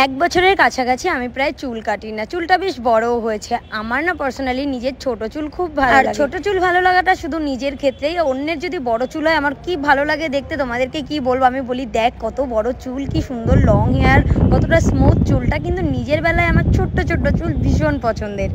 এক বছরের কাছাকাছি আমি প্রায় চুল কাটি না। চুলটা বেশ বড়ও হয়েছে। আমার না পার্সোনালি নিজের ছোট চুল খুব ভালো লাগে। ছোট চুল ভালো লাগাটা শুধু নিজের ক্ষেত্রেই, অন্যের যদি বড় চুল হয় আমার কি ভালো লাগে দেখতে। তোমাদেরকে কি বলবো, আমি বলি দেখ কত বড় চুল, কি সুন্দর লং হেয়ার, কতটা স্মুথ চুলটা। কিন্তু নিজের বেলায় আমার ছোট্ট ছোট্ট চুল ভীষণ পছন্দের।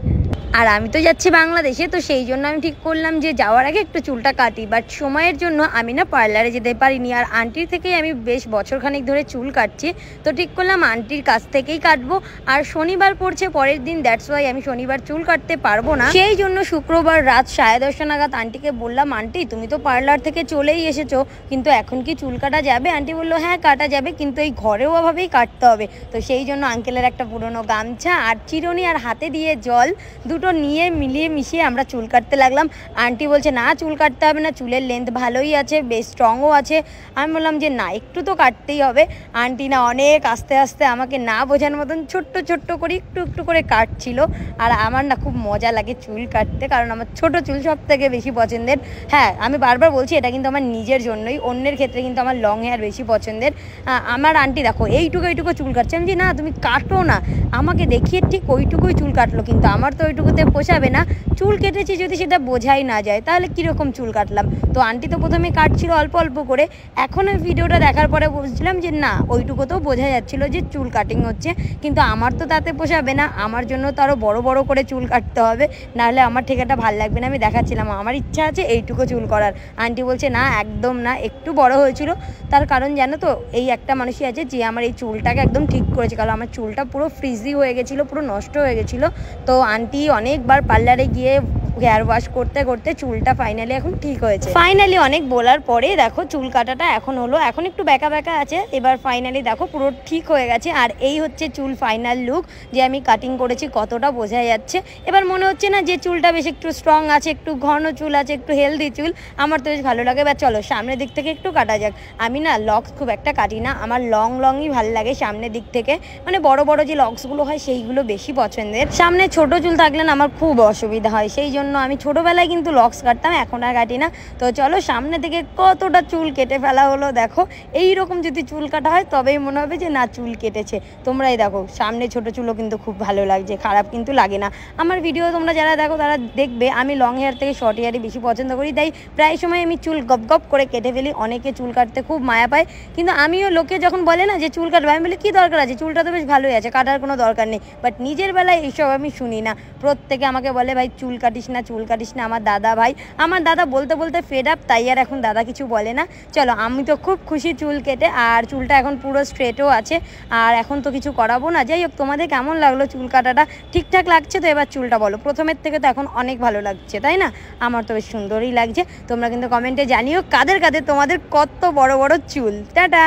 আর আমি তো যাচ্ছি বাংলাদেশে, তো সেই জন্য আমি ঠিক করলাম যে যাওয়ার আগে একটু চুলটা কাটি। বাট সময়ের জন্য আমি না পার্লারে যেতে পারিনি। আর আন্টির থেকেই আমি বেশ বছরখানেক ধরে চুল কাটছি, তো ঠিক করলাম আন্টির কাছ থেকেই কাটবো। আর শনিবার পড়ছে পরের দিন, দ্যাটস ওয়াই আমি শনিবার চুল কাটতে পারবো না। সেই জন্য শুক্রবার রাত 10:30 নাগাদ আন্টিকে বললাম, আন্টি তুমি তো পার্লার থেকে চলেই এসেছো, কিন্তু এখন কি চুল কাটা যাবে? আন্টি বললো হ্যাঁ কাটা যাবে, কিন্তু এই ঘরেও ওভাবেই কাটতে হবে। তো সেই জন্য আঙ্কেলের একটা পুরোনো গামছা আর চিরুনি আর হাতে দিয়ে জল দুটো নিয়ে মিলিয়ে মিশিয়ে আমরা চুল কাটতে লাগলাম। আন্টি বলছে না চুল কাটতে হবে না, চুলের লেন্থ ভালোই আছে, বেশ স্ট্রংও আছে। আমি বললাম যে না একটু তো কাটতেই হবে। আন্টি না অনেক আস্তে আস্তে আমাকে না বোঝানোর মতন ছোট্ট ছোট্ট করে একটু একটু করে কাটছিল। আর আমার না খুব মজা লাগে চুল কাটতে, কারণ আমার ছোট চুল সব থেকে বেশি পছন্দের। হ্যাঁ আমি বারবার বলছি এটা কিন্তু আমার নিজের জন্যই, অন্যের ক্ষেত্রে কিন্তু আমার লং হেয়ার বেশি পছন্দের। আমার আন্টি দেখো এইটুকু চুল কাটছে, আমি যে না তুমি কাটো না, আমাকে দেখিয়ে ঠিক ওইটুকুই চুল কাটলো, কিন্তু আমার তো ওইটুকুতে পোষাবে না। চুল কেটেছি যদি সেটা বোঝাই না যায় তাহলে কীরকম চুল কাটলাম। তো আন্টি তো প্রথমে কাটছিল অল্প অল্প করে, এখন ওই ভিডিওটা দেখার পরে বুঝলাম যে না ওইটুকুতেও বোঝা যাচ্ছিল যে চুল কাটিং হচ্ছে, কিন্তু আমার তো তাতে পোষাবে না, আমার জন্য তো আরও বড় বড় করে চুল কাটতে হবে, নাহলে আমার ঠিকাটা ভালো লাগবে না। আমি দেখাচ্ছিলাম আমার ইচ্ছা আছে এইটুকু চুল করার, আন্টি বলছে না একদম না, একটু বড় হয়েছিল। তার কারণ জানো তো, এই একটা মানুষই আছে যে আমার এই চুলটাকে একদম ঠিক করেছে, কারণ আমার চুলটা পুরো ফ্রিজি হয়ে গেছিলো, পুরো নষ্ট হয়ে গেছিলো। তো আন্টি অনেকবার পার্লারে গিয়ে হেয়ার ওয়াশ করতে করতে চুলটা ফাইনালি এখন ঠিক হয়েছে। ফাইনালি অনেক বলার পরে দেখো চুল কাটাটা এখন হলো, এখন একটু ব্যাকা ব্যাকা আছে, এবার ফাইনালি দেখো পুরো ঠিক হয়ে গেছে। আর এই হচ্ছে চুল ফাইনাল লুক, যে আমি কাটিং করেছি কতটা বোঝা যাচ্ছে। এবার মনে হচ্ছে না যে চুলটা বেশ একটু স্ট্রং আছে, একটু ঘন চুল আছে, একটু হেলদি চুল, আমার তো বেশ ভালো লাগে। এবার চলো সামনের দিক থেকে একটু কাটা যাক। আমি না লক্স খুব একটা কাটি না, আমার লংই ভালো লাগে সামনের দিক থেকে, মানে বড় বড় যে লক্সগুলো হয় সেইগুলো বেশি পছন্দের। সামনে ছোট চুল থাকলে না আমার খুব অসুবিধা হয়, সেই জন্য আমি ছোটোবেলায় কিন্তু লক্স কাটতাম, এখন আর কাটি না। তো চলো সামনে থেকে কতটা চুল কেটে ফেলা হলো দেখো। এইরকম যদি চুল কাটা হয় তবেই মনে হবে যে না চুল কেটেছে। তোমরাই দেখো সামনে ছোট চুলও কিন্তু খুব ভালো লাগছে, খারাপ কিন্তু লাগে না। আমার ভিডিও তোমরা যারা দেখো তারা দেখবে আমি লং হেয়ার থেকে শর্ট হেয়ারই বেশি পছন্দ করি, তাই প্রায় সময় আমি চুল গপ গপ করে কেটে ফেলি। অনেকে চুল কাটতে খুব মায়া পায়, কিন্তু আমিও লোকে যখন বলে না যে চুল কাটবে, আমি বলি কী দরকার আছে, চুলটা তো বেশ ভালোই আছে, কাটার কোনো দরকার নেই। বাট নিজের বেলায় এইসব আমি শুনি না, প্রত্যেকে আমাকে বলে ভাই চুল কাটিস না চুল কাটিস না। আমার দাদা বলতে বলতে ফেড আপ, তাই আর এখন দাদা কিছু বলে না। চলো আমি তো খুব খুশি চুল কেটে, আর চুলটা এখন পুরো স্ট্রেটও আছে, আর এখন তো কিছু করাবো না। যাই হোক তোমাদের কেমন লাগলো চুল কাটাটা? ঠিকঠাক লাগছে তো? এবার চুলটা বলো, প্রথমের থেকে তো এখন অনেক ভালো লাগছে তাই না? আমার তো বেশ সুন্দরই লাগছে। তোমরা কিন্তু কমেন্টে জানিও কাদের কাদের তোমাদের কত বড় বড় চুল। টাটা।